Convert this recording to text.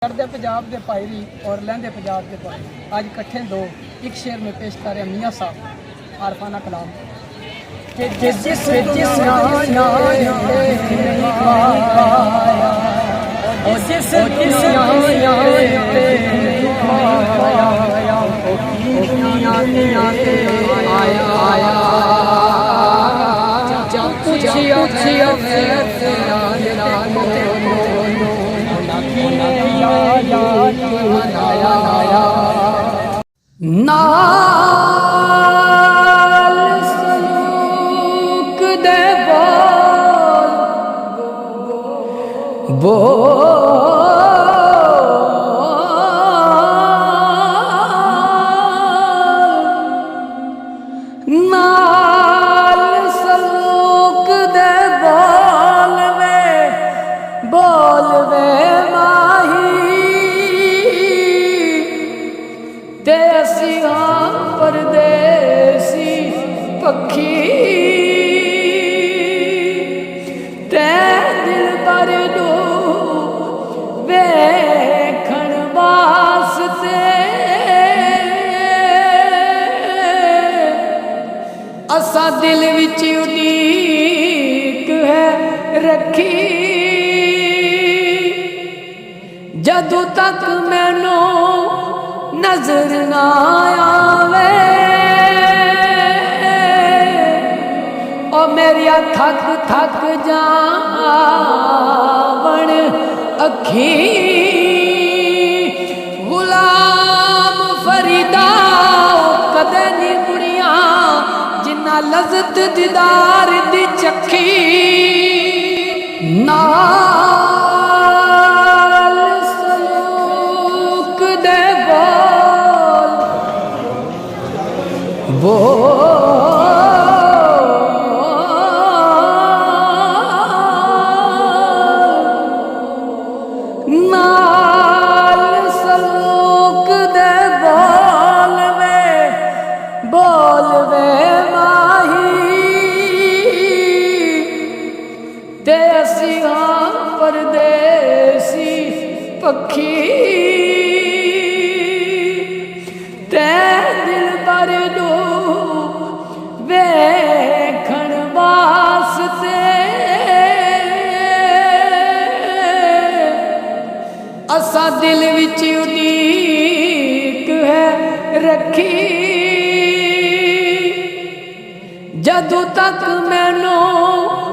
चढ़ते पंजाब के भाईरी और लहंदे पंजाब के भाई आज इकट्ठे दो एक शेर में पेश कर रहे मियाँ साहब आरफाना कलाम कि जिस नाल सलूक दे नाल सलूक दे बोल वे ते असी हाँ परदेसी पक्षी ते दिल पर दो वेखण वास्ते असा दिल विच उड़ीक है रखी जदों तक मैनू नजर ना आवे ओ मेरिया थक थक जावण अखी गुलाम फरीदा कदे नी मुड़िया जिन्ना लज़त दीदार दी चखी ना नाल सलूक दे बोल वे माही ते असी हाँ परदेसी पक्षी ते दिल पर दो वेखण वास्ते असा दिल विच उड़ीक है रखी जदों तक मैनू